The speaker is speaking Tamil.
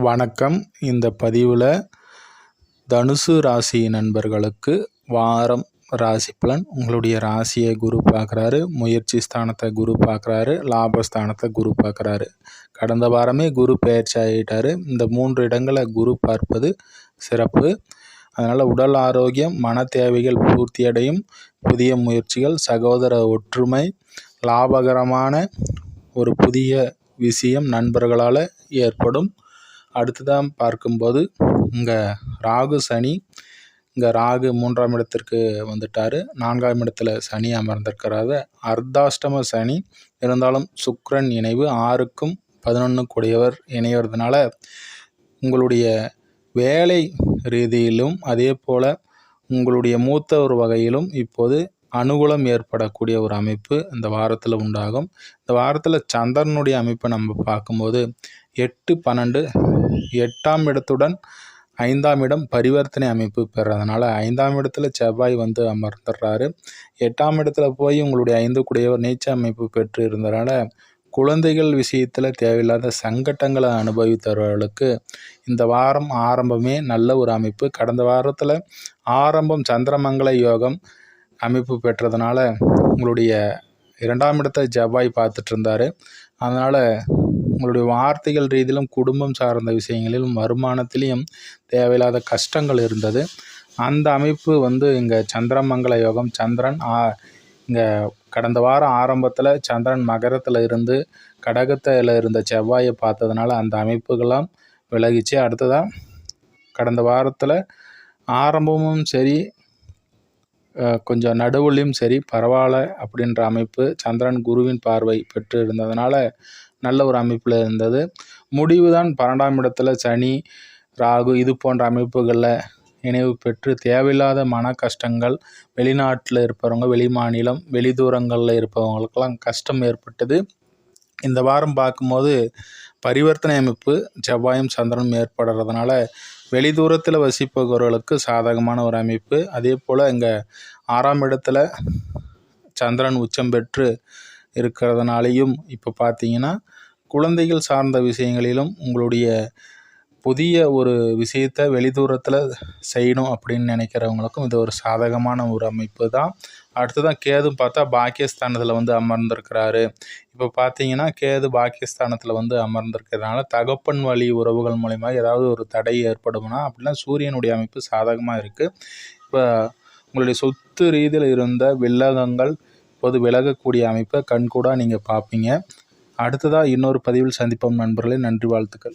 வணக்கம். இந்த பதிவில் தனுசு ராசி நண்பர்களுக்கு வாரம் ராசி பலன். உங்களுடைய ராசியை குரு பார்க்குறாரு, முயற்சி ஸ்தானத்தை குரு பார்க்குறாரு, லாபஸ்தானத்தை குரு பார்க்குறாரு. கடந்த வாரமே குரு பெயர்ச்சி ஆகிட்டார். இந்த 3 இடங்களை குரு பார்ப்பது சிறப்பு. அதனால் உடல் ஆரோக்கியம், மன தேவைகள் பூர்த்தியடையும். புதிய முயற்சிகள், சகோதர ஒற்றுமை, லாபகரமான ஒரு புதிய விஷயம் நண்பர்களால் ஏற்படும். அடுத்ததான் பார்க்கும்போது இங்கே ராகு சனி, இங்கே ராகு 3ஆம் இடத்திற்கு வந்துட்டார். 4ஆம் இடத்துல சனி அமர்ந்திருக்கிறாரு. அர்த்தாஷ்டம சனி இருந்தாலும் சுக்கிரன் இணைவு 6க்கும் 11 கூடியவர் இணைவதுனால உங்களுடைய வேலை ரீதியிலும் அதே போல் உங்களுடைய மூத்த ஒரு வகையிலும் இப்போது அனுகூலம் ஏற்படக்கூடிய ஒரு அமைப்பு இந்த வாரத்தில் உண்டாகும். இந்த வாரத்தில் சந்திரனுடைய அமைப்பை நம்ம பார்க்கும்போது 8-12 8ஆம் இடத்துடன் 5ஆம் இடம் பரிவர்த்தனை அமைப்பு பெறதுனால 5ஆம் இடத்துல செவ்வாய் வந்து அமர்ந்துடுறாரு. 8ஆம் இடத்துல போய் உங்களுடைய 5 கூடியவர் நீச்ச அமைப்பு பெற்று இருந்ததுனால குழந்தைகள் விஷயத்தில் தேவையில்லாத சங்கட்டங்களை அனுபவித்தவர்களுக்கு இந்த வாரம் ஆரம்பமே நல்ல ஒரு அமைப்பு. கடந்த வாரத்தில் ஆரம்பம் சந்திரமங்கல யோகம் அமைப்பு பெற்றதுனால உங்களுடைய 2ஆம் இடத்தை செவ்வாய் பார்த்துட்டு இருந்தார். அதனால் உங்களுடைய வார்த்தைகள் ரீதியிலும் குடும்பம் சார்ந்த விஷயங்களிலும் வருமானத்திலையும் தேவையில்லாத கஷ்டங்கள் இருந்தது. அந்த அமைப்பு வந்து இங்கே சந்திரமங்கல யோகம். சந்திரன் இங்கே கடந்த வாரம் ஆரம்பத்தில் சந்திரன் மகரத்தில் இருந்து கடகத்தில் இருந்த செவ்வாயை பார்த்ததுனால அந்த அமைப்புகள்லாம் விலகிச்சு. அடுத்ததாக கடந்த வாரத்தில் ஆரம்பமும் சரி கொஞ்சம் நடுவுலையும் சரி பரவாயில்ல அப்படின்ற அமைப்பு சந்திரன் குருவின் பார்வை பெற்று இருந்ததுனால நல்ல ஒரு அமைப்பில் இருந்தது. முடிவு தான் 12ஆம் இடத்துல சனி ராகு இது போன்ற அமைப்புகளில் இணைவு பெற்று தேவையில்லாத மன கஷ்டங்கள், வெளிநாட்டில் இருப்பவங்க, வெளி மாநிலம், வெளி தூரங்களில் இருப்பவங்களுக்கெல்லாம் கஷ்டம் ஏற்பட்டது. இந்த வாரம் பார்க்கும்போது பரிவர்த்தனை அமைப்பு செவ்வாயும் சந்திரனும் ஏற்படுறதுனால வெளி தூரத்தில் வசிப்பவர்களுக்கு சாதகமான ஒரு அமைப்பு. அதே போல் இங்கே 6ஆம் இடத்துல சந்திரன் உச்சம் பெற்று இருக்கிறதுனாலையும் இப்போ பார்த்தீங்கன்னா குழந்தைகள் சார்ந்த விஷயங்களிலும் உங்களுடைய புதிய ஒரு விஷயத்தை வெளிதூரத்தில் செய்யணும் அப்படின்னு நினைக்கிறவங்களுக்கும் இது ஒரு சாதகமான ஒரு அமைப்பு தான். அடுத்ததான் கேது பார்த்தா பாக்கியஸ்தானத்தில் வந்து அமர்ந்திருக்கிறாரு. இப்போ பார்த்தீங்கன்னா கேது பாக்கியஸ்தானத்தில் வந்து அமர்ந்திருக்கிறதுனால தகப்பன் வழி உறவுகள் மூலிமா ஏதாவது ஒரு தடை ஏற்படும்னா அப்படின்னா சூரியனுடைய அமைப்பு சாதகமாக இருக்குது. இப்போ உங்களுடைய சொத்து ரீதியில் இருந்த வில்லகங்கள் இப்போது விலகக்கூடிய அமைப்பை கண்கூடாக நீங்கள் பார்ப்பீங்க. அடுத்ததாக இன்னொரு பதிவில் சந்திப்போம் நண்பர்களே. நன்றி, வாழ்த்துக்கள்.